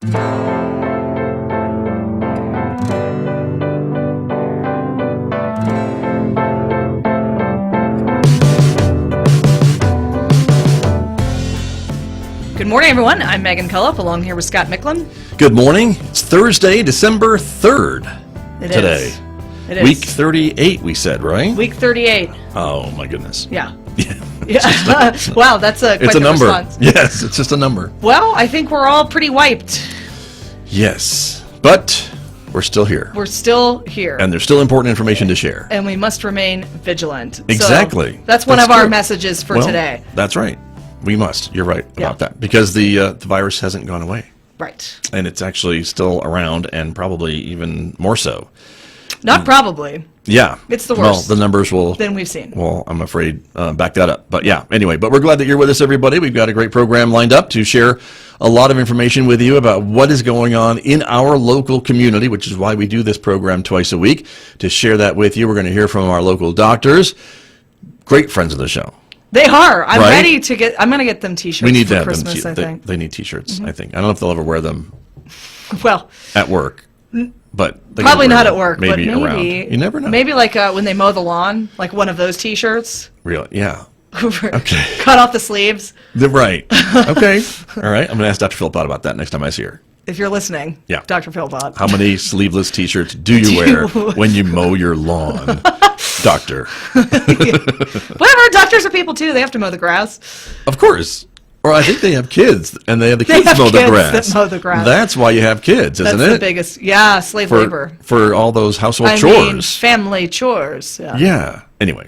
Good morning, everyone. I'm Megan Culliff, along here with Scott Michlin. Good morning. It's Thursday, December 3rd. Today. It is. Week 38, we said, right? Week 38. Oh, my goodness. Yeah. Yeah. Wow, that's quite it's a the number. response. Yes, it's just a number. Well, I think we're all pretty wiped. Yes, but we're still here. We're still here. And there's still important information to share. And we must remain vigilant. Exactly. So that's one of our messages for today. That's right. We must. You're right Yeah. about that. Because the virus hasn't gone away. Right. And it's actually still around, and probably even more so. Not probably. Yeah. It's the Well, worst the numbers will... than we've seen. Well, I'm afraid back that up. But yeah, anyway, but we're glad that you're with us, everybody. We've got a great program lined up to share a lot of information with you about what is going on in our local community, which is why we do this program twice a week. To share that with you, we're going to hear from our local doctors, great friends of the show. They are. I'm Right? ready to get... I'm going to get them T-shirts We need for to have Christmas, them. I think. They need T-shirts, I think. I don't know if they'll ever wear them Well... at work. But they can Probably wear not them at work, maybe but maybe around. You never know. Maybe like when they mow the lawn, like one of those T-shirts. Really? Yeah. Okay. Cut off the sleeves. Right. Okay. All right. I'm going to ask Dr. Philpott about that next time I see her. If you're listening, Yeah. Dr. Philpott. How many sleeveless T-shirts do you wear when you mow your lawn, doctor? Whatever. Doctors are people too. They have to mow the grass. Of course. Or I think they have kids, and they have the They kids have mow the kids grass. that mow the grass. That's why you have kids, isn't That's it? the biggest. Yeah, slave labor. For all those household I chores. mean, family chores. Yeah. Yeah. Anyway,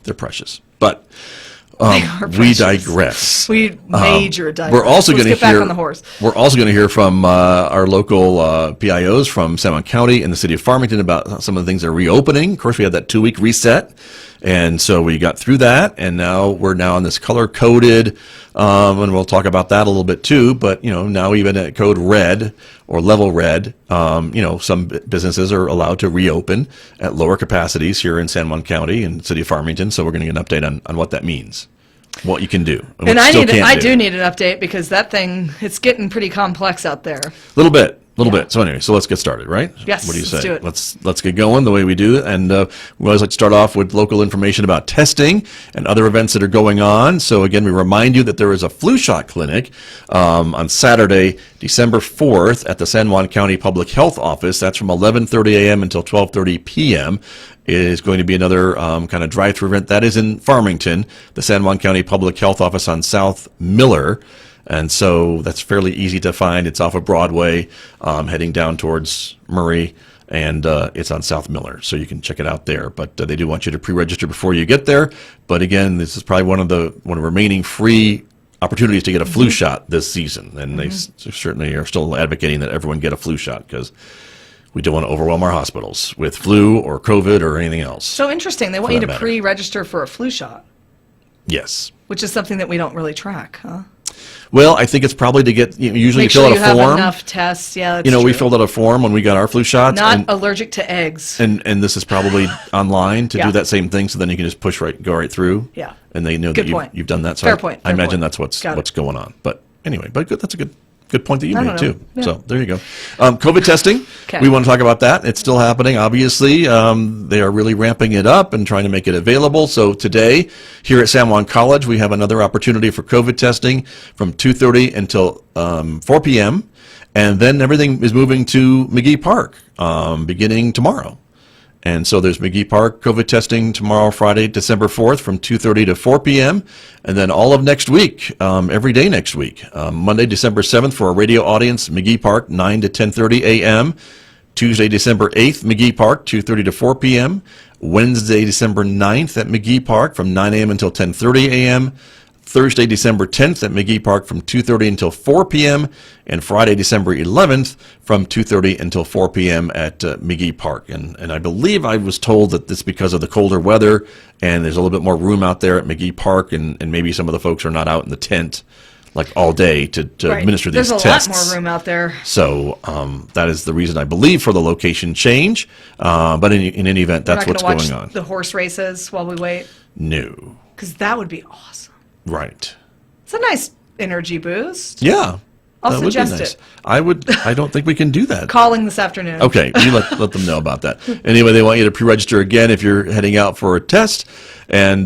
they're precious. But They are we precious. digress. We major digress. We're also Let's going to get hear. back on the horse. We're also going to hear from our local PIOs from San Juan County and the city of Farmington about some of the things that are reopening. Of course, we had that 2-week reset, and so we got through that, and now we're on this color-coded, and we'll talk about that a little bit too. But now even at code red or level red, some businesses are allowed to reopen at lower capacities here in San Juan County and the city of Farmington. So we're going to get an update on what that means. What you can do. And what you still can't I do need an update because that thing, it's getting pretty complex out there. A little bit. So anyway, so let's get started, right? Yes, What do you say? let's do it. Let's get going the way we do it. And we always like to start off with local information about testing and other events that are going on. So again, we remind you that there is a flu shot clinic on Saturday, December 4th at the San Juan County Public Health Office. That's from 11:30 a.m. until 12:30 p.m. It is going to be another kind of drive-through event. That is in Farmington, the San Juan County Public Health Office on South Miller. And so that's fairly easy to find. It's off of Broadway, heading down towards Murray, and it's on South Miller. So you can check it out there. But they do want you to pre-register before you get there. But again, this is probably one of the remaining free opportunities to get a flu shot this season. And they certainly are still advocating that everyone get a flu shot because we don't want to overwhelm our hospitals with flu or COVID or anything else. So interesting. They want you to pre-register for a flu shot. Yes. Which is something that we don't really track, huh? Well, I think it's probably to get, usually Make you fill sure out a you form. have enough tests. Yeah, that's we true. filled out a form when we got our flu shots. Not allergic to eggs. And this is probably online to Yeah. do that same thing, so then you can just go right through. Yeah. And they know Good that point. you've done that. So Fair point. I Fair imagine point. that's what's Got it. going on. But anyway, good. That's a good point that you I made don't know. too. Yeah. So there you go. COVID testing. Okay. We want to talk about that. It's still happening. Obviously, they are really ramping it up and trying to make it available. So today, here at San Juan College, we have another opportunity for COVID testing from 2:30 until 4 p.m. And then everything is moving to McGee Park beginning tomorrow. And so there's McGee Park COVID testing tomorrow, Friday, December 4th from 2:30 to 4 p.m. And then all of next week, every day next week. Monday, December 7th for a radio audience, McGee Park, 9 to 10:30 a.m. Tuesday, December 8th, McGee Park, 2:30 to 4 p.m. Wednesday, December 9th at McGee Park from 9 a.m. until 10:30 a.m. Thursday, December 10th at McGee Park from 2:30 until 4 p.m. and Friday, December 11th from 2:30 until 4 p.m. at McGee Park. And I believe I was told that this because of the colder weather and there's a little bit more room out there at McGee Park and maybe some of the folks are not out in the tent like all day to Right. administer these There's tests. a lot more room out there. So that is the reason I believe for the location change. But in any event, that's We're what's not gonna going watch on. the horse races while we wait, No. because that would be awesome. Right. It's a nice energy boost. Yeah. I'll That would be suggest nice. it. I don't think we can do that. Calling this afternoon. Okay, you let them know about that. Anyway, they want you to pre-register again if you're heading out for a test, and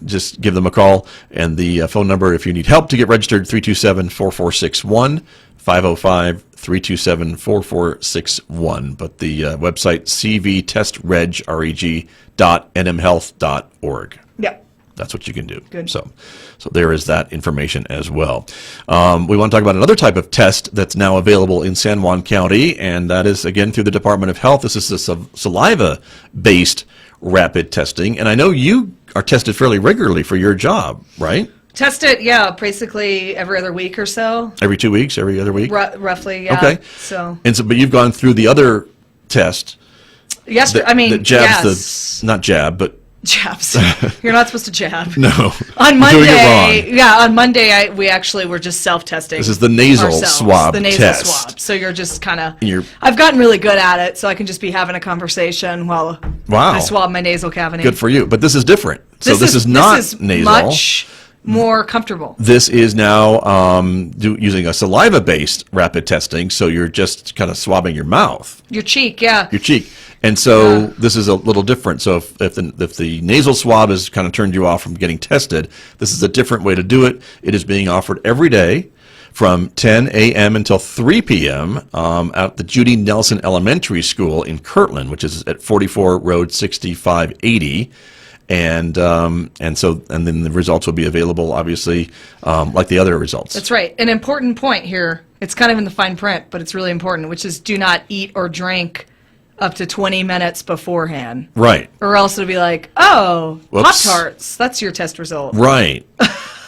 just give them a call. And the phone number, if you need help to get registered, 327-4461, 505-327-4461. But the website, cvtestreg.nmhealth.org. Yep. That's what you can do. Good. So there is that information as well. We want to talk about another type of test that's now available in San Juan County, and that is, again, through the Department of Health. This is the saliva-based rapid testing, and I know you are tested fairly regularly for your job, right? Test it, yeah, basically every other week or so. Every 2 weeks, every other week? Roughly, yeah. Okay. So. But you've gone through the other test. Yes, that jabs yes. not jab, but Jabs. You're not supposed to jab. no. On You're doing it Monday, wrong. yeah, on Monday we actually were just self-testing. This is the nasal ourselves, swab the nasal test. swab. So you're just kind of. You're- I've gotten really good at it, so I can just be having a conversation while Wow. I swab my nasal cavity. Good for you. But this is different. So this is not nasal. Much more comfortable. This is now using a saliva-based rapid testing, so you're just kind of swabbing your mouth, Your cheek, yeah. your cheek. And so this is a little different. So if the nasal swab has kind of turned you off from getting tested, this is a different way to do it. It is being offered every day from 10 a.m. until 3 p.m. At the Judy Nelson Elementary School in Kirtland, which is at 44 Road 6580. And then the results will be available, obviously, like the other results. That's right. An important point here. It's kind of in the fine print, but it's really important, which is do not eat or drink up to 20 minutes beforehand. Right. Or else it'll be like, oh, Whoops. Pop-Tarts. That's your test result. Right.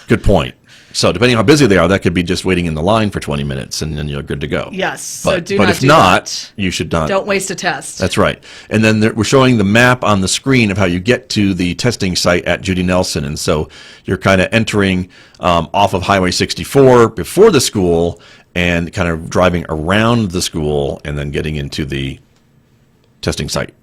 Good point. So depending on how busy they are, that could be just waiting in the line for 20 minutes, and then you're good to go. Yes. So But do not if do not, that. you should not. Don't waste a test. That's right. And then we're showing the map on the screen of how you get to the testing site at Judy Nelson. And so you're kind of entering off of Highway 64 before the school and kind of driving around the school and then getting into the testing site.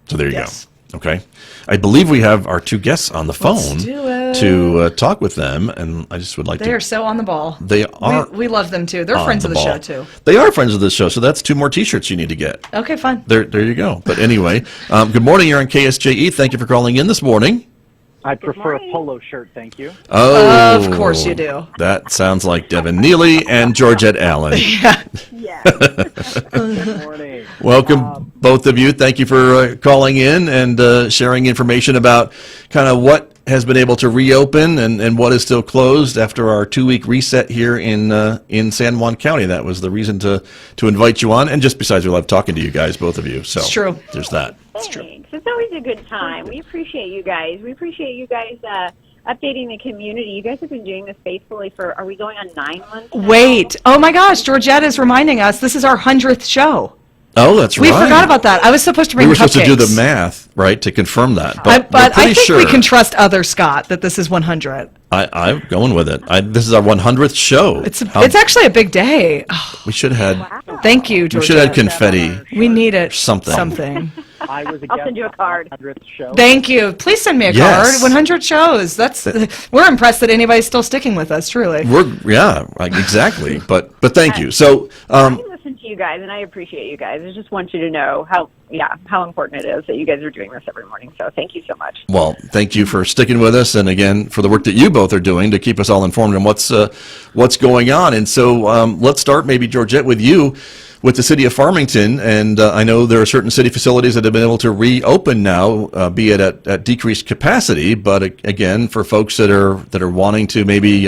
So there you Yes. go. Okay. I believe we have our two guests on the phone do it. to talk with them, and I just would like They to. are so on the ball. They are. We love them too. They're on friends of the ball. show too. They are friends of the show, so that's 2 more T-shirts you need to get. Okay, fine. There you go. But anyway, good morning. You're on KSJE. Thank you for calling in this morning. I prefer a polo shirt, thank you. Oh, Of course you do. That sounds like Devin, Neeley, and Georgette Allen. Yeah. Yes. Good morning. Welcome, both of you. Thank you for calling in and sharing information about kind of what has been able to reopen and what is still closed after our 2-week reset here in San Juan County. That was the reason to invite you on. And just besides, we love talking to you guys, both of you. So It's true. There's that. Thanks. It's always a good time. We appreciate you guys. We appreciate you guys updating the community. You guys have been doing this faithfully for, are we going on 9 months now? Wait. Oh my gosh, Georgette is reminding us this is our 100th show. Oh, that's We right. forgot about that. I was supposed to bring We were cupcakes. supposed to do the math, right, to confirm that. But, But we're I pretty think sure. we can trust other Scott that this is 100. I'm going with it. This is our 100th show. It's actually a big day. Oh, We should have had. thank you, We Georgette. should have had confetti. We need it. Something. Something. I was a I'll guest send you a on the card. 100th show. Thank you. Please send me a Yes. card. 100 shows. We're impressed that anybody's still sticking with us. Truly. Exactly. But thank you. So I listen to you guys, and I appreciate you guys. I just want you to know how important it is that you guys are doing this every morning. So thank you so much. well, thank you for sticking with us, and again for the work that you both are doing to keep us all informed on what's going on. And so let's start, maybe Georgette, with you. With the city of Farmington, and I know there are certain city facilities that have been able to reopen now, be it at decreased capacity. But again, for folks that are wanting to maybe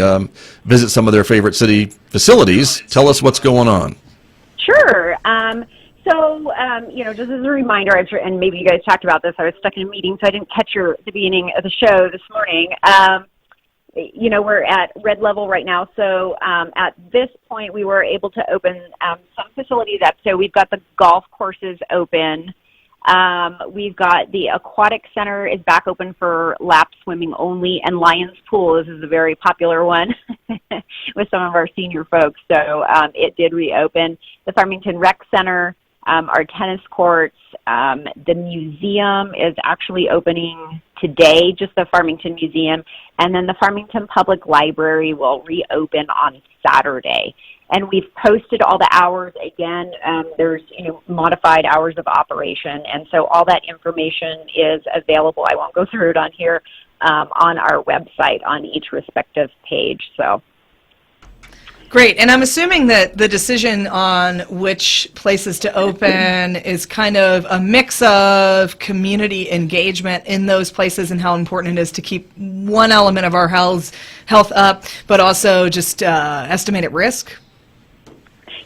visit some of their favorite city facilities, tell us what's going on. Sure. Just as a reminder, and maybe you guys talked about this, I was stuck in a meeting, so I didn't catch the beginning of the show this morning. We're at red level right now, so at this point we were able to open some facilities up. So we've got the golf courses open. We've got the aquatic center is back open for lap swimming only, and Lions Pool, this is a very popular one with some of our senior folks, so it did reopen. The Farmington Rec Center, our tennis courts, the museum is actually opening today, just the Farmington Museum, and then the Farmington Public Library will reopen on Saturday. And we've posted all the hours again. There's modified hours of operation, and so all that information is available. I won't go through it on here, on our website on each respective page. So. Great, and I'm assuming that the decision on which places to open is kind of a mix of community engagement in those places and how important it is to keep one element of our health up, but also just estimated risk.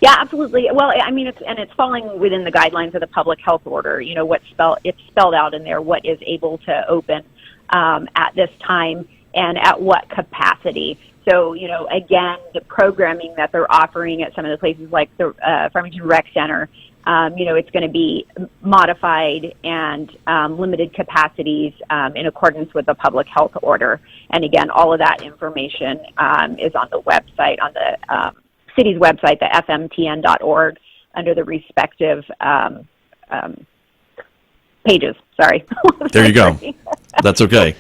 Yeah, absolutely. Well, I mean, it's falling within the guidelines of the public health order. It's spelled out in there what is able to open at this time and at what capacity. So, again, the programming that they're offering at some of the places like the Farmington Rec Center, it's going to be modified and limited capacities in accordance with the public health order. And again, all of that information is on the website, on the city's website, the fmtn.org, under the respective pages. Sorry. There you go. That's okay.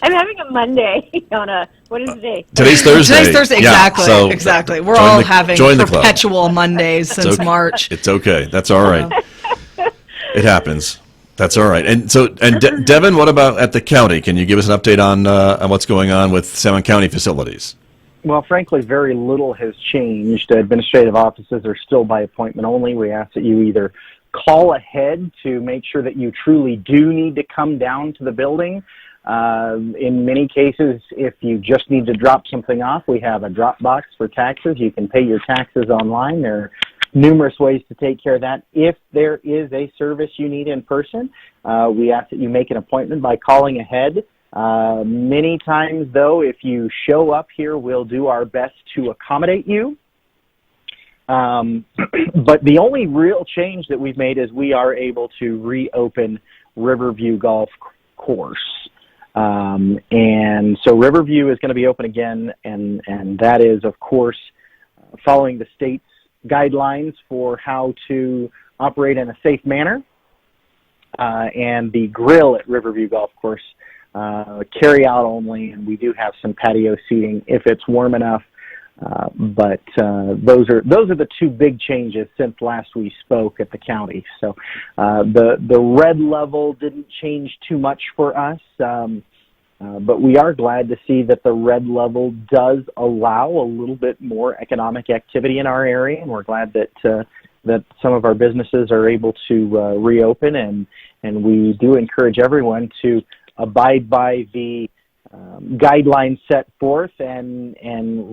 I'm having a Monday what is the day? Today's Thursday. Today's Thursday, Yeah, exactly. so exactly. We're all having perpetual Mondays since okay. March. It's okay. That's all right. It happens. That's all right. And so, Devin, what about at the county? Can you give us an update on what's going on with San Juan County facilities? Well, frankly, very little has changed. Administrative offices are still by appointment only. We ask that you either call ahead to make sure that you truly do need to come down to the building. In many cases, if you just need to drop something off, we have a drop box for taxes. You can pay your taxes online. There are numerous ways to take care of that. If there is a service you need in person, we ask that you make an appointment by calling ahead. Many times, though, if you show up here, we'll do our best to accommodate you. But the only real change that we've made is we are able to reopen Riverview Golf Course. And so Riverview is going to be open again, and that is, of course, following the state's guidelines for how to operate in a safe manner. And the grill at Riverview Golf Course, carry out only, and we do have some patio seating if it's warm enough. But those are the two big changes since last we spoke at the county. So the red level didn't change too much for us, but we are glad to see that the red level does allow a little bit more economic activity in our area, and we're glad that that some of our businesses are able to reopen, and we do encourage everyone to abide by the guidelines set forth and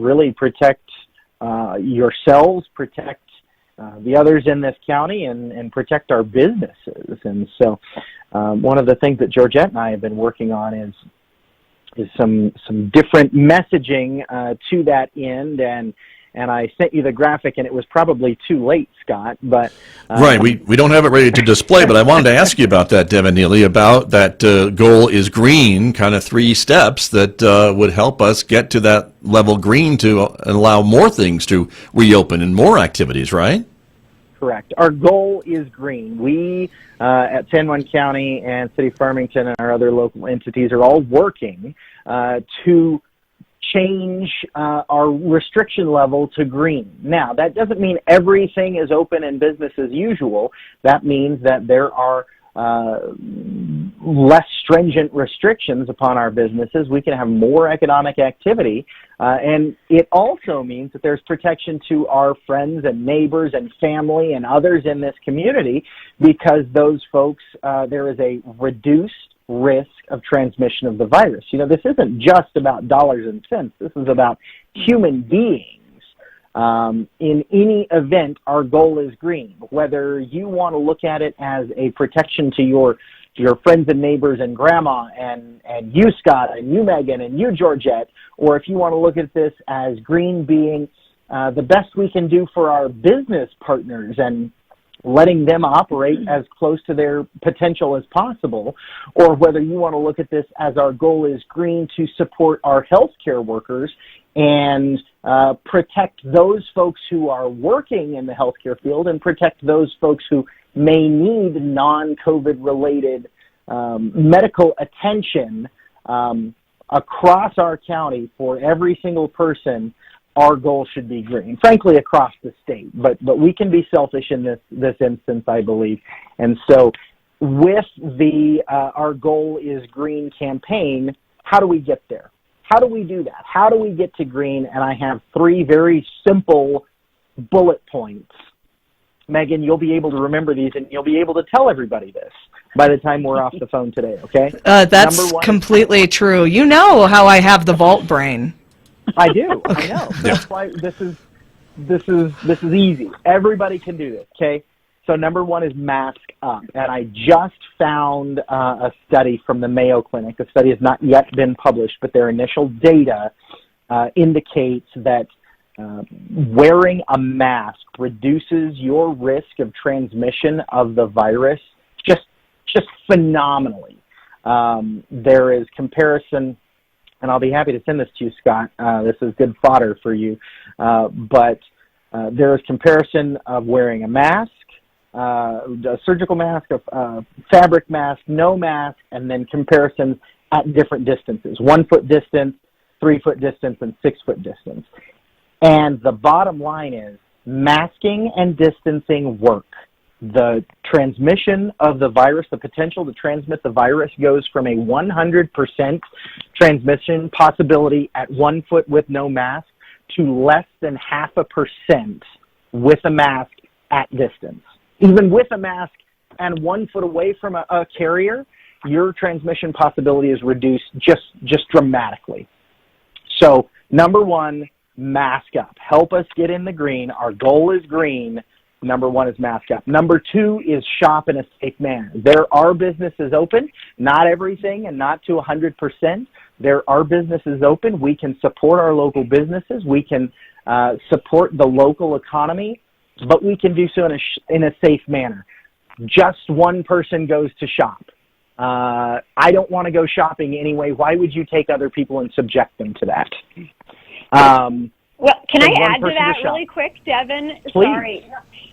really protect yourselves, protect the others in this county, and protect our businesses. And so one of the things that Georgette and I have been working on is some different messaging to that end, and I sent you the graphic, and it was probably too late, Scott. But right, we don't have it ready to display, but I wanted to ask you about that, Devin, Neeley, about that goal is green, kind of 3 steps that would help us get to that level green to allow more things to reopen and more activities, right? Correct. Our goal is green. We at San Juan County and City of Farmington and our other local entities are all working to change our restriction level to green. Now, that doesn't mean everything is open and business as usual. That means that there are less stringent restrictions upon our businesses. We can have more economic activity, and it also means that there's protection to our friends and neighbors and family and others in this community, because those folks, there is a reduced risk of transmission of the virus. This isn't just about dollars and cents. This is about human beings. In any event, our goal is green. Whether you want to look at it as a protection to your friends and neighbors and grandma and you, Scott, and you, Megan, and you, Georgette, or if you want to look at this as green being the best we can do for our business partners and letting them operate as close to their potential as possible, or whether you want to look at this as our goal is green to support our healthcare workers and protect those folks who are working in the healthcare field and protect those folks who may need non-COVID related medical attention across our county for every single person our goal should be green, frankly, across the state. But we can be selfish in this instance, I believe. And so with the our goal is green campaign, how do we get there? How do we do that? How do we get to green? And I have 3 very simple bullet points. Megan, you'll be able to remember these, and you'll be able to tell everybody this by the time we're off the phone today, okay? That's Number 1, completely true. You know how I have the vault brain. I do. I know. That's why this is easy. Everybody can do this, okay? So number 1 is mask up. And I just found a study from the Mayo Clinic. The study has not yet been published, but their initial data indicates that wearing a mask reduces your risk of transmission of the virus just phenomenally. There is comparison, and I'll be happy to send this to you, Scott. This is good fodder for you. But there is comparison of wearing a mask, a surgical mask, a fabric mask, no mask, and then comparisons at different distances, 1 foot distance, 3 foot distance, and 6 foot distance. And the bottom line is masking and distancing work. The transmission of the virus, the potential to transmit the virus goes from a 100% transmission possibility at 1 foot with no mask to less than 0.5% with a mask at distance. Even with a mask and 1 foot away from a carrier, your transmission possibility is reduced just dramatically. So number 1, mask up. Help us get in the green. Our goal is green. Number 1 is mask up. Number 2 is shop in a safe manner. There are businesses open, not everything and not to 100%. There are businesses open. We can support our local businesses. We can support the local economy, but we can do so in a safe manner. Just 1 person goes to shop. I don't want to go shopping anyway. Why would you take other people and subject them to that? Well, can I add to that really quick, Devin? Please. Sorry.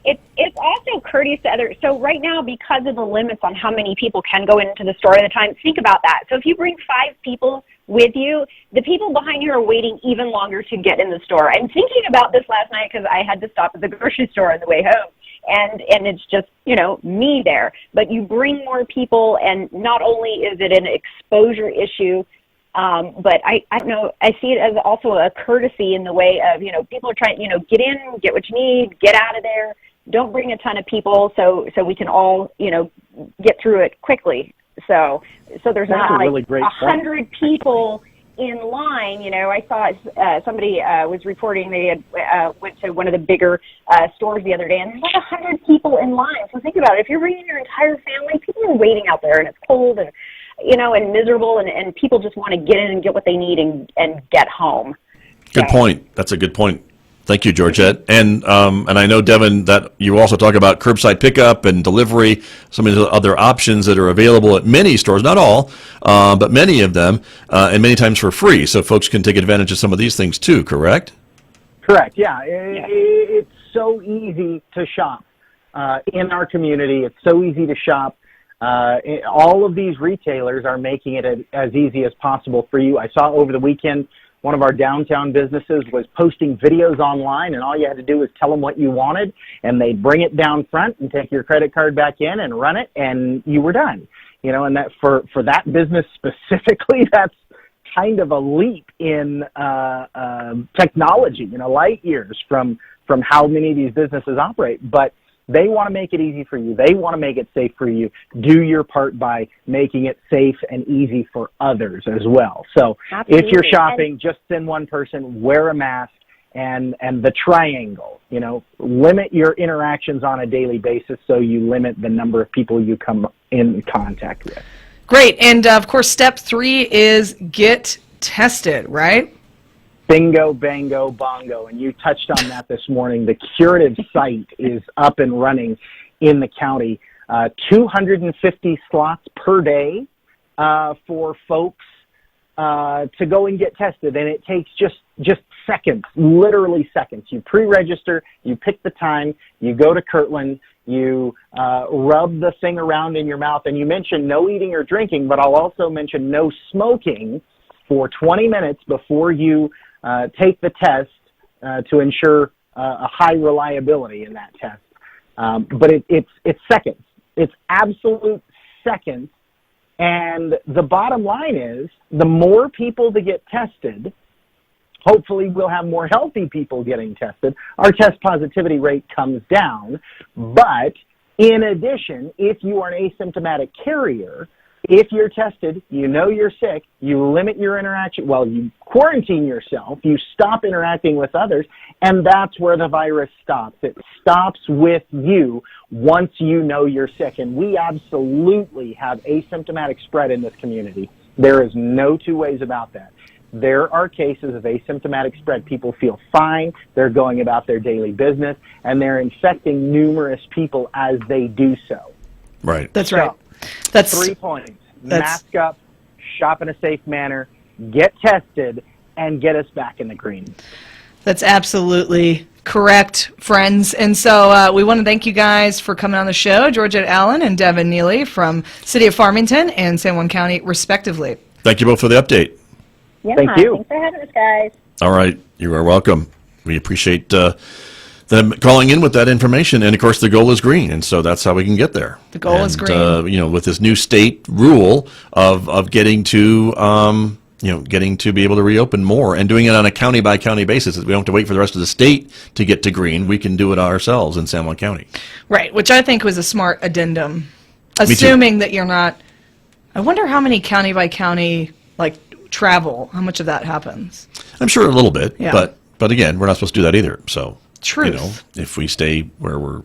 It's also courteous to others. So right now, because of the limits on how many people can go into the store at a time, think about that. So if you bring 5 people with you, the people behind you are waiting even longer to get in the store. I'm thinking about this last night because I had to stop at the grocery store on the way home. And it's just, me there. But you bring more people, and not only is it an exposure issue, but I don't know, I see it as also a courtesy in the way of, people are trying, get in, get what you need, get out of there. Don't bring a ton of people so we can all, get through it quickly. So there's not like really 100 people in line. I saw somebody was reporting they had went to one of the bigger stores the other day, and there's like 100 people in line. So think about it. If you're bringing your entire family, people are waiting out there, and it's cold and and miserable, and people just want to get in and get what they need and get home. Good point. That's a good point. Thank you, Georgette. And I know, Devin, that you also talk about curbside pickup and delivery, some of the other options that are available at many stores, not all, but many of them, and many times for free. So folks can take advantage of some of these things too, correct? Correct, yeah. It's so easy to shop in our community. It's so easy to shop. All of these retailers are making it as easy as possible for you. I saw over the weekend one of our downtown businesses was posting videos online, and all you had to do was tell them what you wanted, and they'd bring it down front and take your credit card back in and run it, and you were done. And that for that business specifically, that's kind of a leap in technology, light years from how many of these businesses operate. But they want to make it easy for you. They want to make it safe for you. Do your part by making it safe and easy for others as well. So Absolutely. If you're shopping, just send 1 person, wear a mask, and the triangle, limit your interactions on a daily basis so you limit the number of people you come in contact with. Great. And, of course, step 3 is get tested, right? Bingo, bango, bongo, and you touched on that this morning. The curative site is up and running in the county. 250 slots per day for folks to go and get tested, and it takes just seconds, literally seconds. You pre-register, you pick the time, you go to Kirtland, you rub the thing around in your mouth, and you mentioned no eating or drinking, but I'll also mention no smoking for 20 minutes before you take the test to ensure a high reliability in that test. But it's seconds. It's absolute seconds. And the bottom line is, the more people that get tested, hopefully we'll have more healthy people getting tested. Our test positivity rate comes down. But in addition, if you are an asymptomatic carrier, if you're tested, you know you're sick, you limit your interaction, you quarantine yourself, you stop interacting with others, and that's where the virus stops. It stops with you once you know you're sick. And we absolutely have asymptomatic spread in this community. There is no two ways about that. There are cases of asymptomatic spread. People feel fine, they're going about their daily business, and they're infecting numerous people as they do so. Right. That's right. So, That's 3 points. Mask up, shop in a safe manner, get tested, and get us back in the green. That's absolutely correct, friends. And so we want to thank you guys for coming on the show, Georgette Allen and Devin Neeley from City of Farmington and San Juan County, respectively. Thank you both for the update. Yeah, Thank you. Thanks for having us, guys. All right. You are welcome. We appreciate them calling in with that information. And, of course, the goal is green, and so that's how we can get there. The goal is green. With this new state rule of getting to getting to be able to reopen more and doing it on a county-by-county basis. We don't have to wait for the rest of the state to get to green. We can do it ourselves in San Juan County. Right, which I think was a smart addendum, Me too. assuming that you're not. I wonder how many county-by-county, travel, how much of that happens. I'm sure a little bit, Yeah. but again, we're not supposed to do that either. So, Truth. if we stay where we're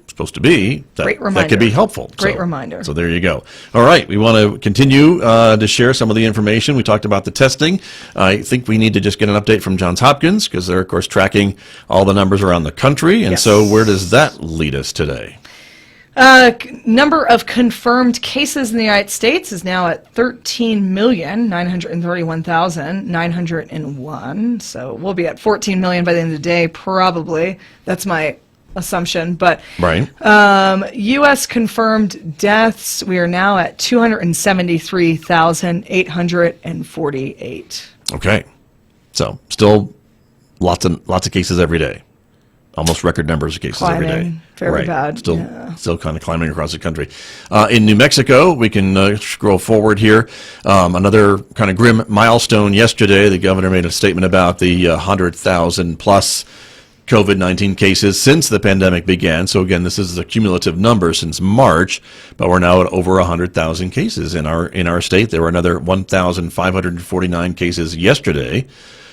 supposed to be, Great that reminder. could be helpful. Great reminder. So there you go. All right, we want to continue to share some of the information. We talked about the testing. I think we need to just get an update from Johns Hopkins because they're, of course, tracking all the numbers around the country. And Yes. so where does that lead us today? Number of confirmed cases in the United States is now at 13,931,901. So we'll be at 14 million by the end of the day, probably. That's my assumption. But Right. U.S. confirmed deaths, we are now at 273,848. Okay. So still lots of cases every day. Almost record numbers of cases every day. Climbing, very bad, Still, yeah. still kind of climbing across the country. In New Mexico, we can scroll forward here. Another kind of grim milestone yesterday. The governor made a statement about the 100,000 plus COVID-19 cases since the pandemic began. So again, this is the cumulative number since March, but we're now at over 100,000 cases in our state. There were another 1,549 cases yesterday.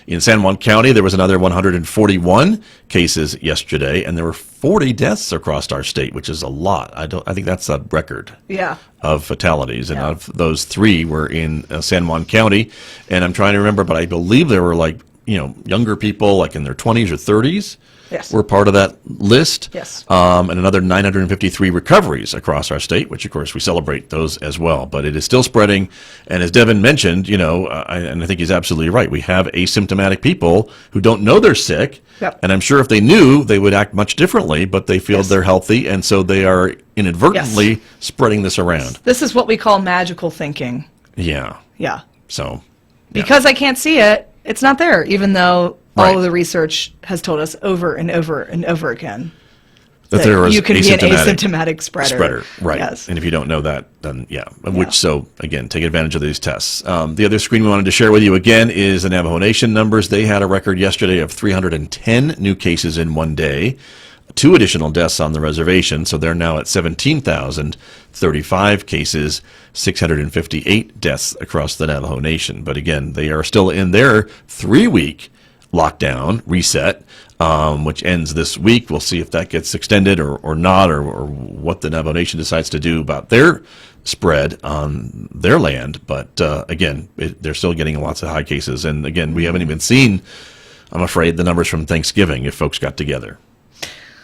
In San Juan County, there was another 141 cases yesterday, and there were 40 deaths across our state, which is a lot. I think that's a record Yeah. of fatalities, and Yeah. of those 3 were in San Juan County. And I'm trying to remember, but I believe there were younger people in their 20s or 30s. Yes. Were part of that list. Yes. And another 953 recoveries across our state, which of course we celebrate those as well. But it is still spreading. And as Devin mentioned, and I think he's absolutely right. We have asymptomatic people who don't know they're sick. Yep. And I'm sure if they knew, they would act much differently, but they feel they're healthy. And so they are inadvertently spreading this around. This is what we call magical thinking. Yeah. Yeah. So. Because I can't see it, it's not there, even though all Right. of the research has told us over and over and over again That there was you can be an asymptomatic spreader. Right. Yes. And if you don't know that, then so again, take advantage of these tests. The other screen we wanted to share with you again is the Navajo Nation numbers. They had a record yesterday of 310 new cases in one day, 2 additional deaths on the reservation. So they're now at 17,035 cases, 658 deaths across the Navajo Nation. But again, they are still in their 3-week lockdown reset, which ends this week. We'll see if that gets extended or not, or what the Navajo Nation decides to do about their spread on their land. But again, they're still getting lots of high cases. And again, we haven't even seen, I'm afraid, the numbers from Thanksgiving if folks got together.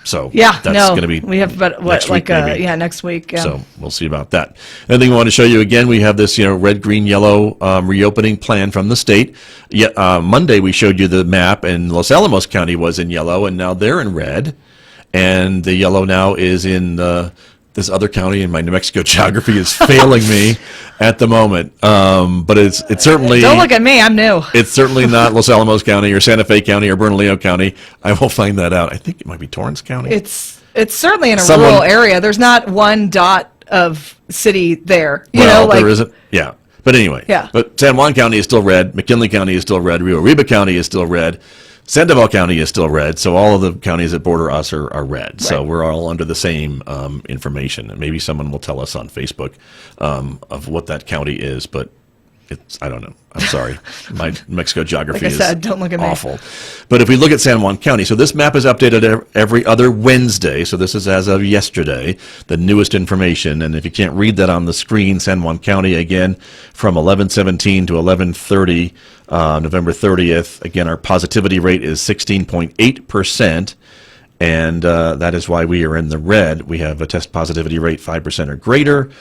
So that's going to be we have about next week, maybe. next week. Yeah. So we'll see about that. Another thing we want to show you again, we have this red, green, yellow reopening plan from the state. Monday we showed you the map, and Los Alamos County was in yellow, and now they're in red. And the yellow now is in the this other county, and my New Mexico geography is failing me at the moment. But it's certainly... Don't look at me, I'm new. It's certainly not Los Alamos County or Santa Fe County or Bernalillo County. I will find that out. I think it might be Torrance County. It's certainly in a rural area. There's not one dot of city there. There isn't. Yeah. But anyway. Yeah. But San Juan County is still red. McKinley County is still red. Rio Arriba County is still red. Sandoval County is still red. So all of the counties that border us are red. Right. So we're all under the same information. And maybe someone will tell us on Facebook of what that county is. But I don't know. I'm sorry. My Mexico geography like I said, don't look at awful. Me. But if we look at San Juan County, so this map is updated every other Wednesday. So this is as of yesterday, the newest information. And if you can't read that on the screen, San Juan County, again, from 11/17 to 11/30, November 30th, again, our positivity rate is 16.8%. And that is why we are in the red. We have a test positivity rate 5% or greater.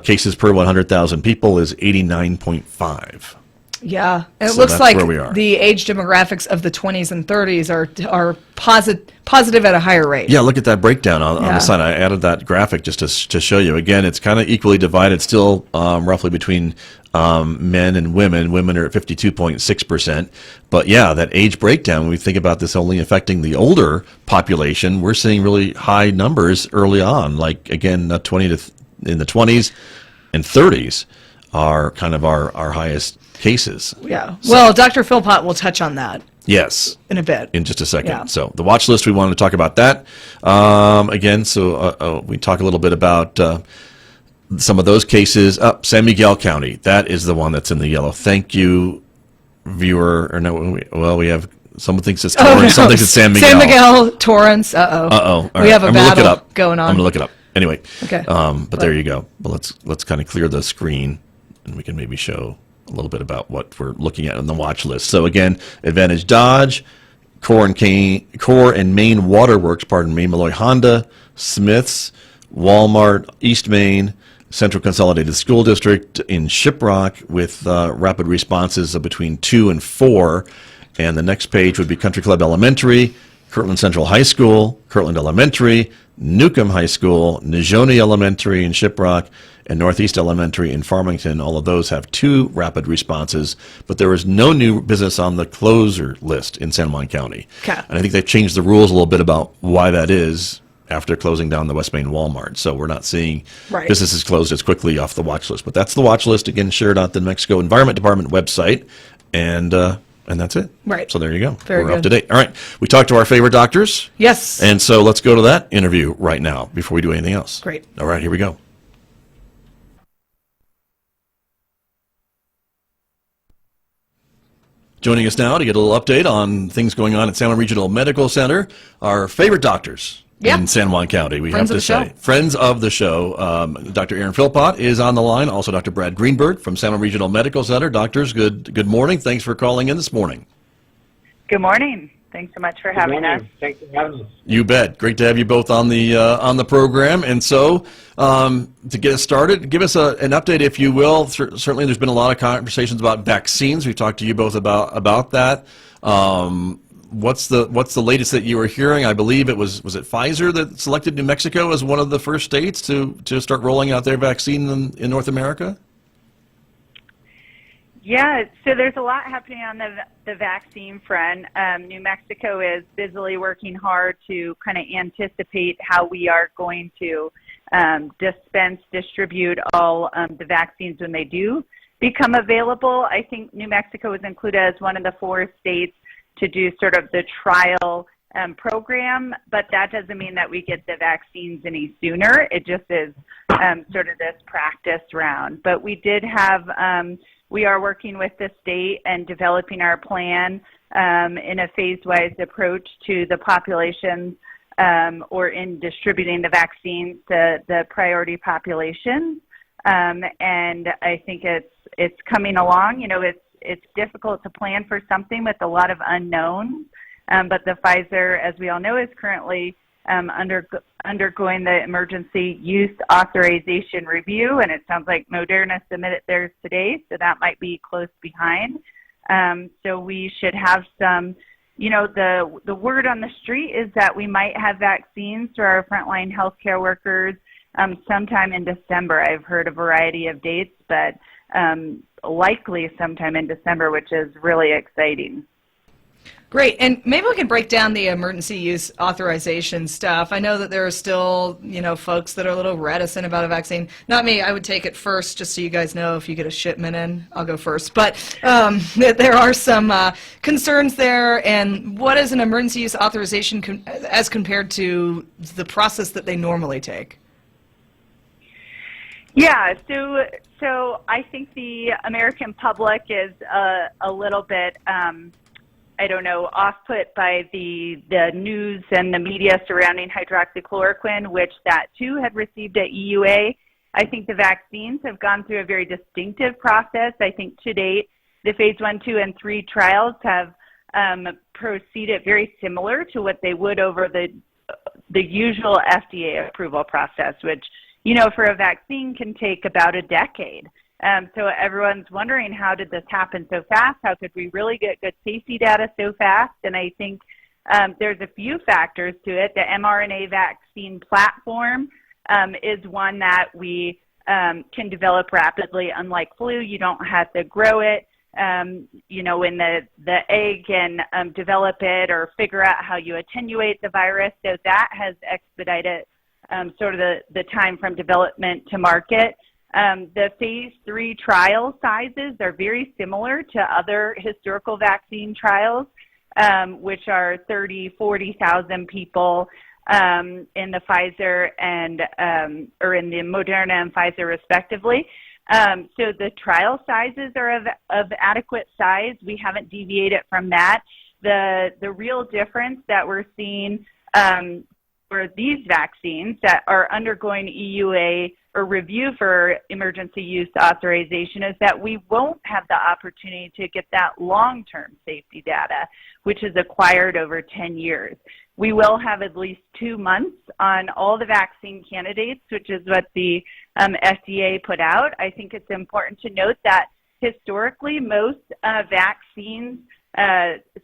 Cases per 100,000 people is 89.5. Yeah, and it So looks that's like where we are. the age demographics of the 20s and 30s are positive at a higher rate. Yeah, look at that breakdown on the side. I added that graphic just to show you. Again, it's kind of equally divided still roughly between men and women. Women are at 52.6%. But yeah, that age breakdown, when we think about this only affecting the older population, we're seeing really high numbers early on. Like, again, in the 20s and 30s are kind of our highest cases. Yeah. Well, Dr. Philpott will touch on that. Yes. In a bit. In just a second. Yeah. So the watch list, we wanted to talk about that. Again, so we talk a little bit about some of those cases. San Miguel County, that is the one that's in the yellow. Thank you, viewer. Or no, we have, someone thinks it's Torrance, someone thinks it's San Miguel. San Miguel, Torrance, All we have a battle going on. I'm going to look it up. Anyway. Okay. But there you go. Well, let's kind of clear the screen, and we can maybe show a little bit about what we're looking at on the watch list. So again, Advantage Dodge, Core and Main Waterworks, Malloy Honda, Smiths, Walmart, East Main, Central Consolidated School District in Shiprock with rapid responses of between 2 and 4. And the next page would be Country Club Elementary, Kirtland Central High School, Kirtland Elementary, Newcomb High School, Nijoni Elementary in Shiprock, and Northeast Elementary in Farmington. All of those have 2 rapid responses, but there is no new business on the closer list in San Juan County. Okay. And I think they've changed the rules a little bit about why that is after closing down the West Main Walmart. So we're not seeing businesses closed as quickly off the watch list. But that's the watch list, again, shared on the New Mexico Environment Department website. And that's it. Right. So there you go. Very We're good. up to date. All right. We talked to our favorite doctors. Yes. And so let's go to that interview right now before we do anything else. Great. All right, here we go. Joining us now to get a little update on things going on at San Juan Regional Medical Center, our favorite doctors in San Juan County, we Friends have to say. Friends of the show. Dr. Erin Philpott is on the line, also Dr. Brad Greenberg from San Juan Regional Medical Center. Doctors, good morning. Thanks for calling in this morning. Good morning. Thanks so much for having us. Thanks for having us. You bet. Great to have you both on the program. And so, to get us started, give us an update, if you will. Certainly, there's been a lot of conversations about vaccines. We've talked to you both about that. What's the latest that you were hearing? I believe it was it Pfizer that selected New Mexico as one of the first states to start rolling out their vaccine in North America? Yeah, so there's a lot happening on the vaccine front. New Mexico is busily working hard to kind of anticipate how we are going to distribute all the vaccines when they do become available. I think New Mexico is included as one of the 4 states to do sort of the trial program, but that doesn't mean that we get the vaccines any sooner. It just is sort of this practice round. But we did have we are working with the state and developing our plan in a phase-wise approach to the populations or in distributing the vaccines to the priority populations. And I think it's coming along. You know, it's difficult to plan for something with a lot of unknowns, but the Pfizer, as we all know, is currently undergoing the emergency use authorization review, and it sounds like Moderna submitted theirs today, so that might be close behind. So we should have some, you know, the word on the street is that we might have vaccines for our frontline healthcare workers sometime in December. I've heard a variety of dates, but likely sometime in December, which is really exciting. Great. And maybe we can break down the emergency use authorization stuff. I know that there are still, folks that are a little reticent about a vaccine. Not me. I would take it first, just so you guys know. If you get a shipment in, I'll go first. But there are some concerns there. And what is an emergency use authorization as compared to the process that they normally take? Yeah, so I think the American public is a little bit off-put by the news and the media surrounding hydroxychloroquine, which that too had received a EUA. I think the vaccines have gone through a very distinctive process. I think to date, the phase 1, 2, and 3 trials have proceeded very similar to what they would over the usual FDA approval process, which, for a vaccine can take about a decade. So everyone's wondering, how did this happen so fast? How could we really get good safety data so fast? And I think there's a few factors to it. The mRNA vaccine platform is one that we can develop rapidly. Unlike flu, you don't have to grow it, when the egg and develop it or figure out how you attenuate the virus. So that has expedited sort of the time from development to market. The phase 3 trial sizes are very similar to other historical vaccine trials, which are 30, 40,000 people in the Pfizer and or in the Moderna and Pfizer respectively. So the trial sizes are of adequate size. We haven't deviated from that. The real difference that we're seeing for these vaccines that are undergoing EUA or review for emergency use authorization is that we won't have the opportunity to get that long-term safety data, which is acquired over 10 years. We will have at least 2 months on all the vaccine candidates, which is what the FDA put out. I think it's important to note that historically most vaccines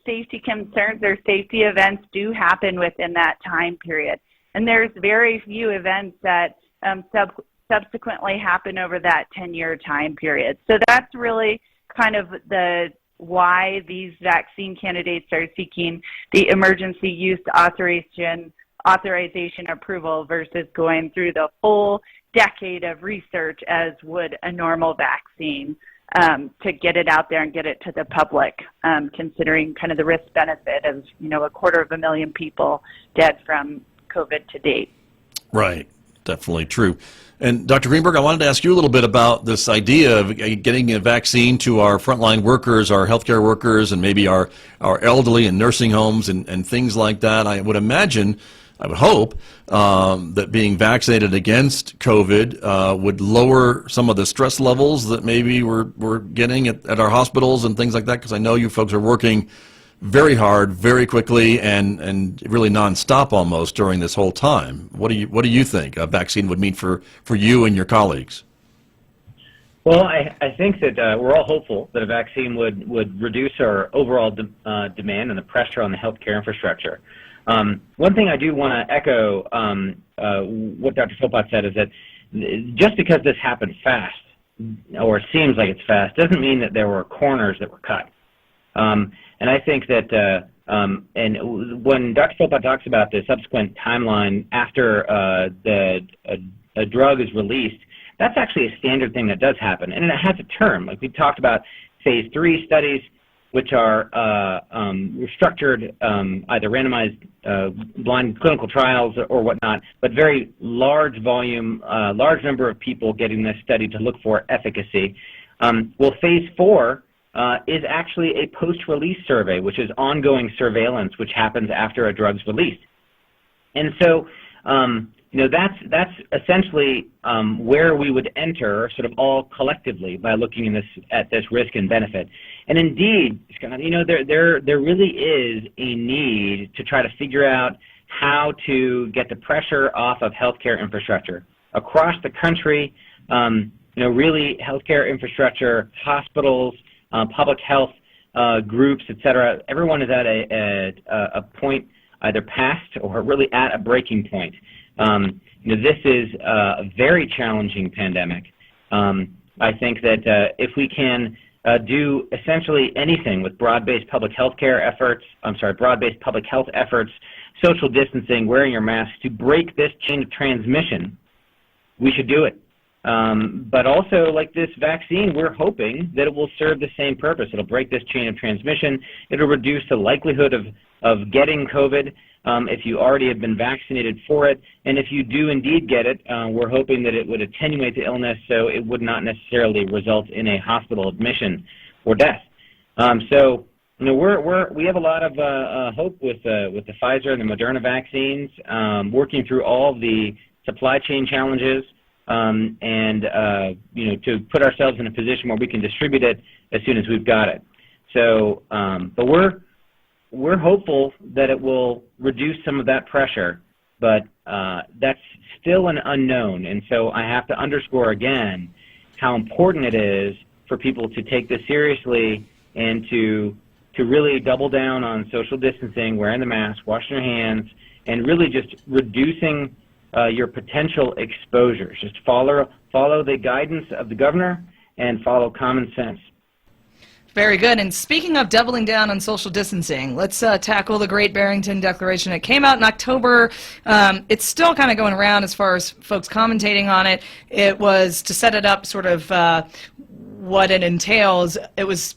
safety concerns or safety events do happen within that time period. And there's very few events that subsequently happen over that 10-year time period. So that's really kind of why these vaccine candidates are seeking the emergency use authorization approval versus going through the full decade of research as would a normal vaccine. To get it out there and get it to the public, considering kind of the risk benefit of, 250,000 people dead from COVID to date. Right. Definitely true. And Dr. Greenberg, I wanted to ask you a little bit about this idea of getting a vaccine to our frontline workers, our healthcare workers, and maybe our elderly in nursing homes and things like that. I would hope that being vaccinated against COVID would lower some of the stress levels that maybe we're getting at our hospitals and things like that, because I know you folks are working very hard, very quickly, and really nonstop almost during this whole time. What do you think a vaccine would mean for you and your colleagues? Well, I think that we're all hopeful that a vaccine would reduce our overall demand and the pressure on the healthcare infrastructure. One thing I do want to echo what Dr. Philpott said is that just because this happened fast, or it seems like it's fast, doesn't mean that there were corners that were cut. And I think that and when Dr. Philpott talks about the subsequent timeline after a drug is released, that's actually a standard thing that does happen, and it has a term. Like we talked about phase 3 studies, which are structured either randomized blind clinical trials or whatnot, but very large volume, large number of people getting this study to look for efficacy. Well, phase 4 is actually a post-release survey, which is ongoing surveillance, which happens after a drug's released. And so, that's essentially where we would enter, sort of all collectively, by looking at this risk and benefit. And indeed, Scott, there really is a need to try to figure out how to get the pressure off of healthcare infrastructure across the country. Really, healthcare infrastructure, hospitals, public health groups, et cetera. Everyone is at a point either past or really at a breaking point. This is a very challenging pandemic. I think that if we can do essentially anything with broad-based public health efforts, social distancing, wearing your mask, to break this chain of transmission, we should do it. But also, like this vaccine, we're hoping that it will serve the same purpose. It'll break this chain of transmission. It'll reduce the likelihood of getting COVID if you already have been vaccinated for it. And if you do indeed get it, we're hoping that it would attenuate the illness so it would not necessarily result in a hospital admission or death. So we have a lot of hope with the Pfizer and the Moderna vaccines, working through all the supply chain challenges, and to put ourselves in a position where we can distribute it as soon as we've got it. So, but we're hopeful that it will reduce some of that pressure, but that's still an unknown. And so I have to underscore again how important it is for people to take this seriously and to really double down on social distancing, wearing the mask, washing your hands, and really just reducing your potential exposures. Just follow the guidance of the governor and follow common sense. Very good. And speaking of doubling down on social distancing, let's tackle the Great Barrington Declaration. It came out in October. It's still kind of going around as far as folks commentating on it. It was to set it up sort of what it entails. It was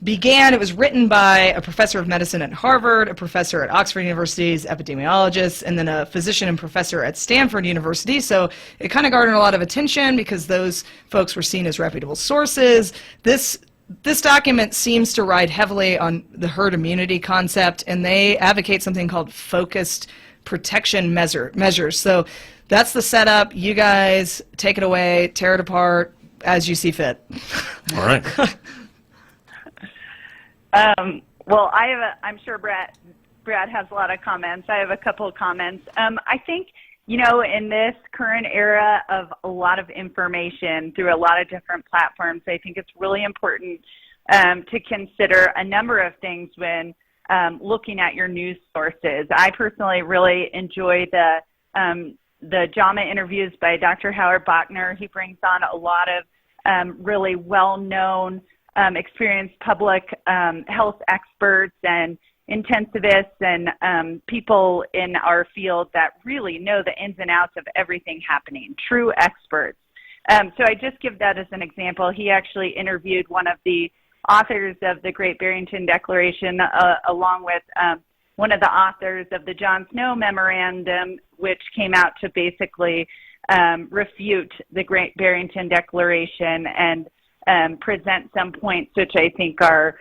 written by a professor of medicine at Harvard, a professor at Oxford University's epidemiologist, and then a physician and professor at Stanford University. So it kind of garnered a lot of attention because those folks were seen as reputable sources. This document seems to ride heavily on the herd immunity concept, and they advocate something called focused protection measures. So that's the setup. You guys take it away, tear it apart as you see fit. All right. Well, I'm sure Brad has a lot of comments. I have a couple of comments. I think, in this current era of a lot of information through a lot of different platforms, I think it's really important to consider a number of things when looking at your news sources. I personally really enjoy the JAMA interviews by Dr. Howard Bachner. He brings on a lot of really well-known, experienced public health experts and intensivists and people in our field that really know the ins and outs of everything happening, true experts. So I just give that as an example. He actually interviewed one of the authors of the Great Barrington Declaration along with one of the authors of the John Snow Memorandum, which came out to basically refute the Great Barrington Declaration and present some points which I think are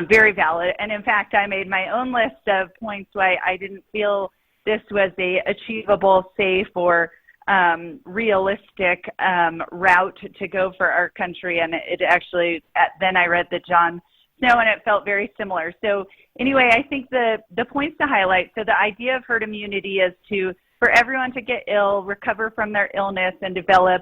very valid. And in fact, I made my own list of points why I didn't feel this was a achievable, safe, or realistic route to go for our country. And it actually, then I read the John Snow, and it felt very similar. So anyway, I think the points to highlight, so the idea of herd immunity is for everyone to get ill, recover from their illness, and develop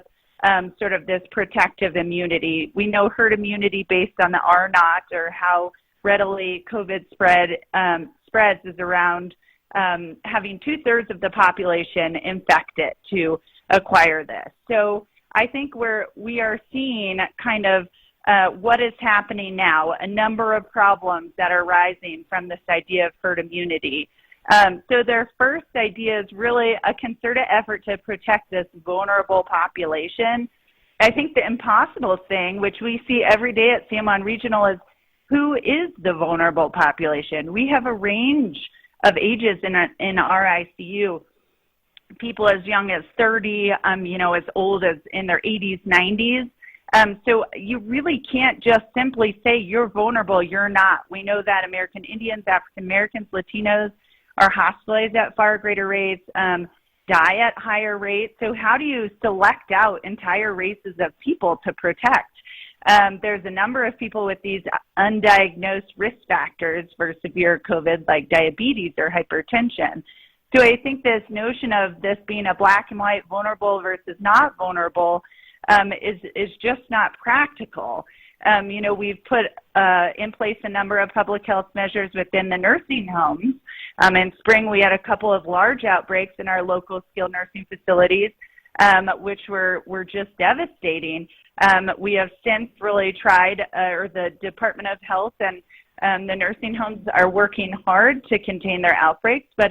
sort of this protective immunity. We know herd immunity based on the R-naught, or how readily COVID spreads, is around having 2/3 of the population infected to acquire this. So I think we are seeing kind of what is happening now, a number of problems that are rising from this idea of herd immunity. So their first idea is really a concerted effort to protect this vulnerable population. I think the impossible thing, which we see every day at San Juan Regional, is who is the vulnerable population? We have a range of ages in our ICU, people as young as 30, as old as in their 80s, 90s. So you really can't just simply say you're vulnerable, you're not. We know that American Indians, African Americans, Latinos are hospitalized at far greater rates, die at higher rates. So how do you select out entire races of people to protect? There's a number of people with these undiagnosed risk factors for severe COVID, like diabetes or hypertension. So I think this notion of this being a black and white, vulnerable versus not vulnerable, is just not practical. We've put in place a number of public health measures within the nursing homes. In spring, we had a couple of large outbreaks in our local skilled nursing facilities, which were just devastating. We have since really tried, or the Department of Health and the nursing homes are working hard to contain their outbreaks, but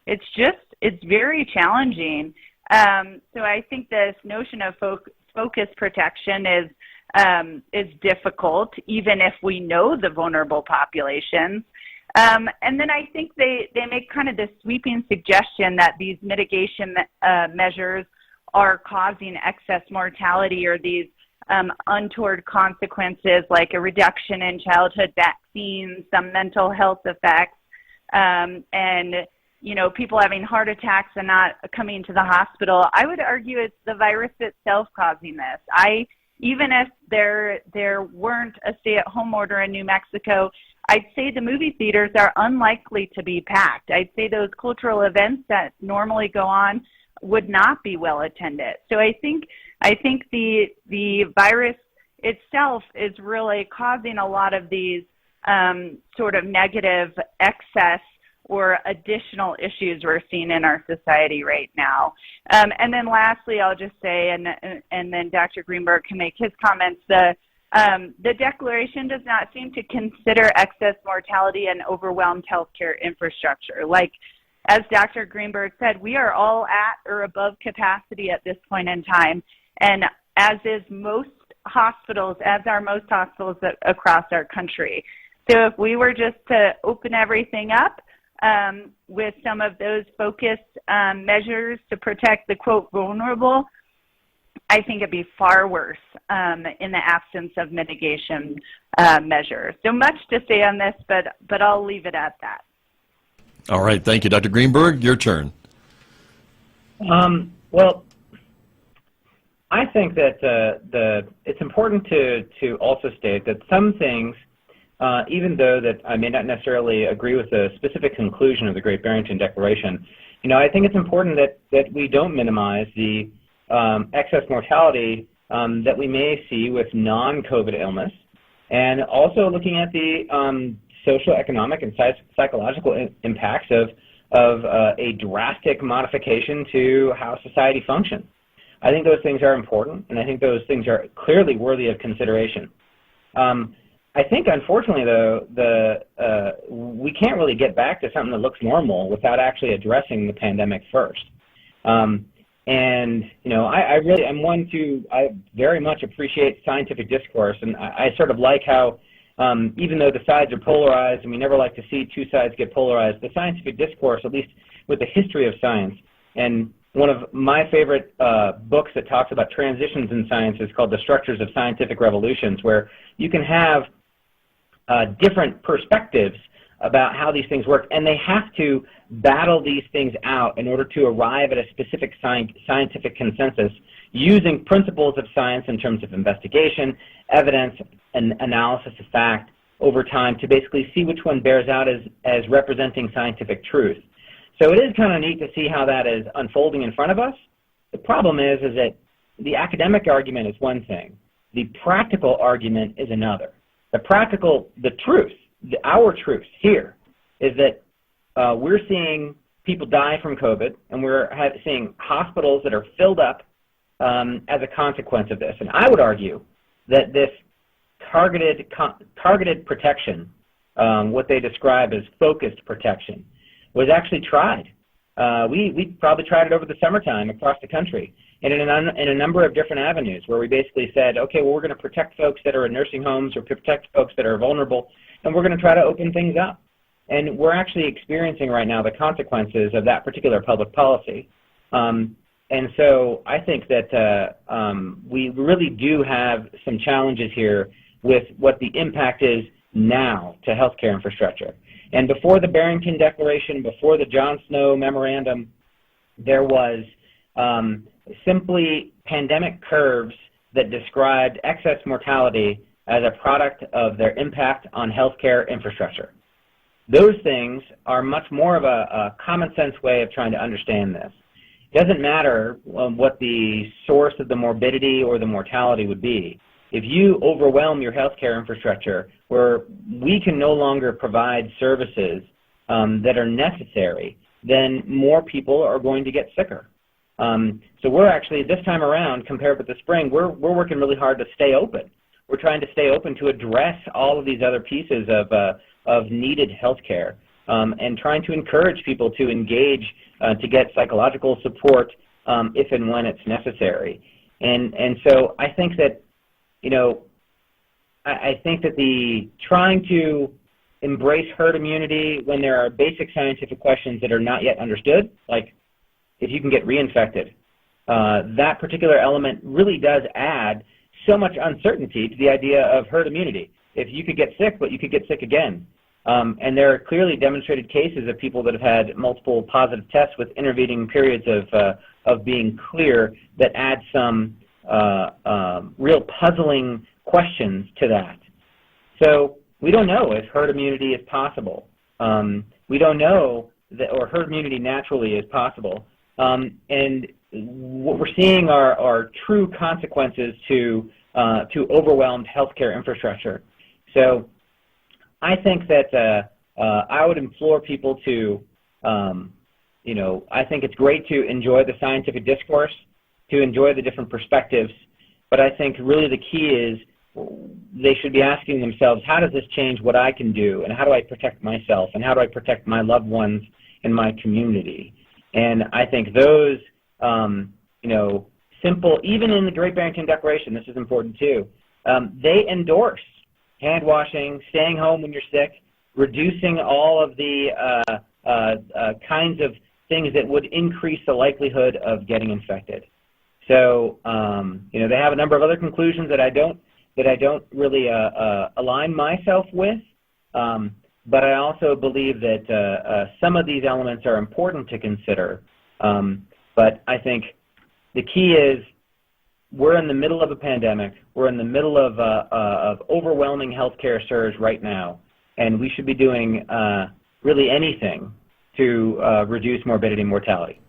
it's very challenging. So I think this notion of focus protection is difficult, even if we know the vulnerable populations. And then I think they make kind of this sweeping suggestion that these mitigation measures are causing excess mortality or these untoward consequences like a reduction in childhood vaccines, some mental health effects, and people having heart attacks and not coming to the hospital. I would argue it's the virus itself causing this. Even if there weren't a stay-at-home order in New Mexico, I'd say the movie theaters are unlikely to be packed. I'd say those cultural events that normally go on would not be well attended. So I think the virus itself is really causing a lot of these sort of negative excess or additional issues we're seeing in our society right now. And then lastly, I'll just say, and then Dr. Greenberg can make his comments, the declaration does not seem to consider excess mortality and overwhelmed healthcare infrastructure. Like, as Dr. Greenberg said, we are all at or above capacity at this point in time, and as are most hospitals across our country. So if we were just to open everything up with some of those focused measures to protect the, quote, vulnerable, I think it'd be far worse in the absence of mitigation measures. So much to say on this, but I'll leave it at that. All right. Thank you. Dr. Greenberg, your turn. Well, I think that it's important to also state that some things, even though that I may not necessarily agree with the specific conclusion of the Great Barrington Declaration, I think it's important that we don't minimize the excess mortality that we may see with non-COVID illness, and also looking at the social, economic, and psychological impacts of a drastic modification to how society functions. I think those things are important, and I think those things are clearly worthy of consideration. I think, unfortunately, though, we can't really get back to something that looks normal without actually addressing the pandemic first. And, I very much appreciate scientific discourse, and I sort of like how, even though the sides are polarized, and we never like to see two sides get polarized, the scientific discourse, at least with the history of science, and one of my favorite books that talks about transitions in science is called The Structures of Scientific Revolutions, where you can have different perspectives about how these things work, and they have to battle these things out in order to arrive at a specific scientific consensus using principles of science in terms of investigation, evidence, and analysis of fact over time to basically see which one bears out as representing scientific truth. So it is kind of neat to see how that is unfolding in front of us. The problem is that the academic argument is one thing. The practical argument is another. The truth, our truth here is that we're seeing people die from COVID, and we're seeing hospitals that are filled up as a consequence of this. And I would argue that this targeted protection, what they describe as focused protection, was actually tried. We probably tried it over the summertime across the country and in a number of different avenues where we basically said, okay, well, we're going to protect folks that are in nursing homes or protect folks that are vulnerable, and we're going to try to open things up. And we're actually experiencing right now the consequences of that particular public policy. And so I think that we really do have some challenges here with what the impact is now to healthcare infrastructure. And before the Barrington Declaration, before the John Snow Memorandum, there was simply pandemic curves that described excess mortality as a product of their impact on healthcare infrastructure. Those things are much more of a common sense way of trying to understand this. doesn't matter what the source of the morbidity or the mortality would be. If you overwhelm your healthcare infrastructure where we can no longer provide services that are necessary, then more people are going to get sicker. So we're actually, this time around, compared with the spring, we're working really hard to stay open. We're trying to stay open to address all of these other pieces of needed healthcare, and trying to encourage people to engage to get psychological support if and when it's necessary. And so I think that, I think that the trying to embrace herd immunity when there are basic scientific questions that are not yet understood, like if you can get reinfected, that particular element really does add so much uncertainty to the idea of herd immunity. If you could get sick, but you could get sick again. And there are clearly demonstrated cases of people that have had multiple positive tests with intervening periods of being clear that add some real puzzling questions to that. So we don't know if herd immunity is possible. We don't know that, or herd immunity naturally is possible. And what we're seeing are true consequences to overwhelmed healthcare infrastructure. So I think that I would implore people to, I think it's great to enjoy the scientific discourse, to enjoy the different perspectives, but I think really the key is they should be asking themselves, how does this change what I can do, and how do I protect myself, and how do I protect my loved ones and my community? And I think those, simple, even in the Great Barrington Declaration, this is important too, they endorse hand washing, staying home when you're sick, reducing all of the kinds of things that would increase the likelihood of getting infected. So, they have a number of other conclusions that I don't really align myself with, but I also believe that some of these elements are important to consider. But I think the key is we're in the middle of a pandemic. We're in the middle of overwhelming healthcare surge right now, and we should be doing really anything to reduce morbidity and mortality.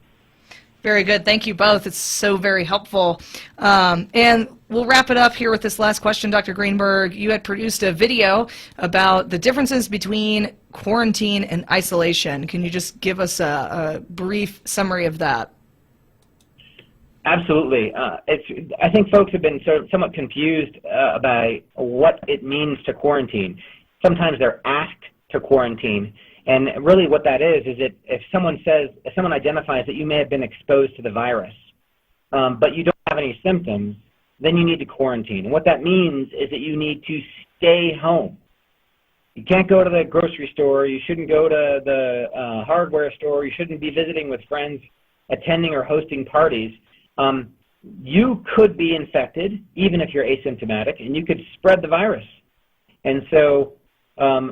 Very good. Thank you both. It's so very helpful. And we'll wrap it up here with this last question, Dr. Greenberg. You had produced a video about the differences between quarantine and isolation. Can you just give us a brief summary of that? Absolutely. I think folks have been somewhat confused about what it means to quarantine. Sometimes they're asked to quarantine. And really what that is that if someone identifies that you may have been exposed to the virus, but you don't have any symptoms, then you need to quarantine. And what that means is that you need to stay home. You can't go to the grocery store. You shouldn't go to the hardware store. You shouldn't be visiting with friends, attending or hosting parties. You could be infected, even if you're asymptomatic, and you could spread the virus. And so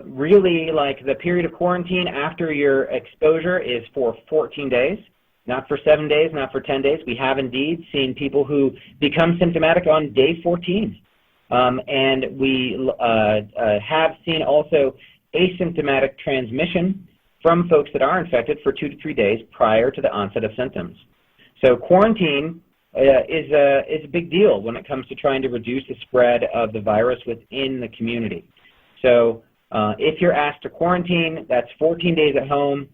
really, like, the period of quarantine after your exposure is for 14 days, not for 7 days, not for 10 days. We have indeed seen people who become symptomatic on day 14. And we have seen also asymptomatic transmission from folks that are infected for 2 to 3 days prior to the onset of symptoms. So quarantine is a big deal when it comes to trying to reduce the spread of the virus within the community. So if you're asked to quarantine, that's 14 days at home.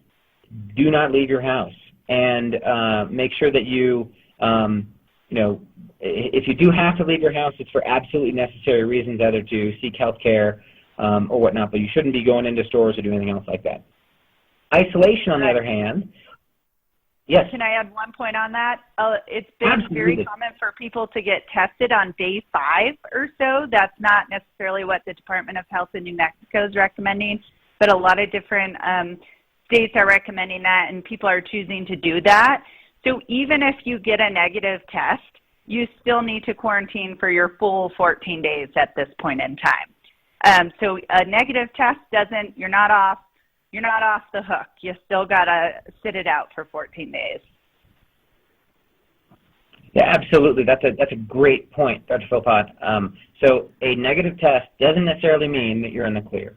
Do not leave your house, and make sure that you, if you do have to leave your house, it's for absolutely necessary reasons, either to seek health care or whatnot, but you shouldn't be going into stores or doing anything else like that. Isolation, on the other hand, yes. Can I add one point on that? It's been Absolutely. very common for people to get tested on day 5 or so. That's not necessarily what the Department of Health in New Mexico is recommending, but a lot of different states are recommending that, and people are choosing to do that. So even if you get a negative test, you still need to quarantine for your full 14 days at this point in time. So a negative test doesn't, you're not off the hook. You still got to sit it out for 14 days. Yeah, absolutely. That's a great point, Dr. Philpott. So a negative test doesn't necessarily mean that you're in the clear.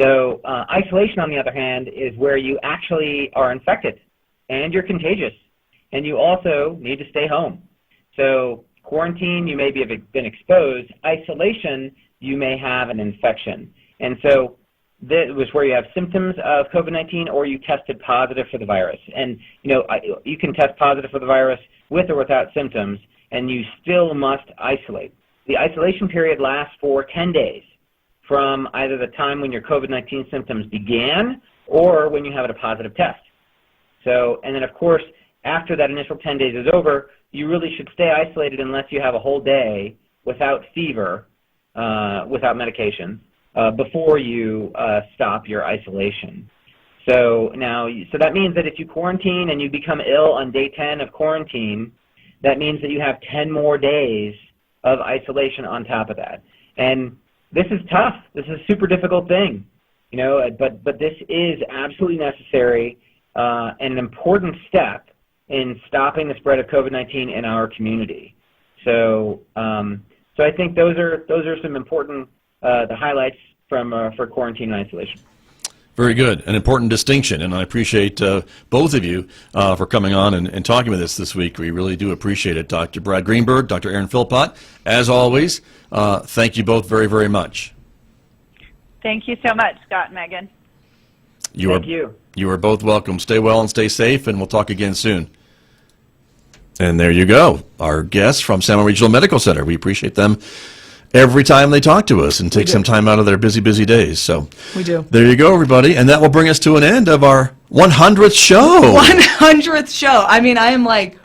So isolation, on the other hand, is where you actually are infected and you're contagious. and you also need to stay home. So quarantine, you may have been exposed. Isolation, you may have an infection. And so that was where you have symptoms of COVID-19 or you tested positive for the virus. And, you can test positive for the virus with or without symptoms, and you still must isolate. The isolation period lasts for 10 days from either the time when your COVID-19 symptoms began or when you have a positive test. So, and then of course, after that initial 10 days is over, you really should stay isolated unless you have a whole day without fever, without medication, before you stop your isolation. So that means that if you quarantine and you become ill on day 10 of quarantine, that means that you have 10 more days of isolation on top of that. And this is tough. This is a super difficult thing, but this is absolutely necessary and an important step in stopping the spread of COVID-19 in our community. So I think those are some important the highlights for quarantine and isolation. Very good. An important distinction, and I appreciate both of you for coming on and talking with us this week. We really do appreciate it. Dr. Brad Greenberg, Dr. Erin Philpott, as always, thank you both very, very much. Thank you so much, Scott and Megan. Thank you. You are both welcome. Stay well and stay safe, and we'll talk again soon. And there you go, our guests from San Juan Regional Medical Center. We appreciate them every time they talk to us and take some time out of their busy, busy days. So We do. There you go, everybody. And that will bring us to an end of our 100th show. 100th show. I mean, I am like,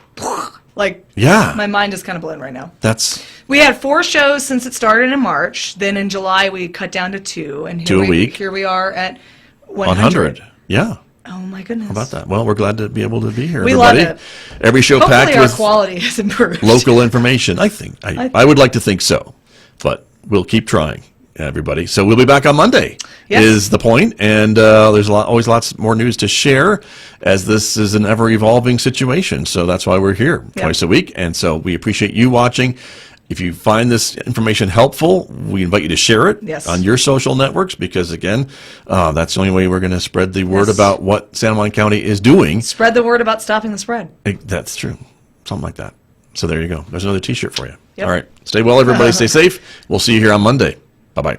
yeah. my mind is kind of blown right now. That's We had 4 shows since it started in March. Then in July, we cut down to 2. And Two a week. Here we are at 100. Yeah. Oh, my goodness. How about that? Well, we're glad to be able to be here, We everybody. love it. Every show Hopefully packed our with quality has improved. local information. I would like to think so, but we'll keep trying, everybody. So we'll be back on Monday. Yes. Is the point, and there's always lots more news to share, as this is an ever-evolving situation. So that's why we're here twice a week, and so we appreciate you watching. If you find this information helpful, we invite you to share it on your social networks, because, again, that's the only way we're going to spread the word about what San Juan County is doing. Spread the word about stopping the spread. That's true. Something like that. So there you go. There's another T-shirt for you. Yep. All right. Stay well, everybody. Stay safe. We'll see you here on Monday. Bye-bye.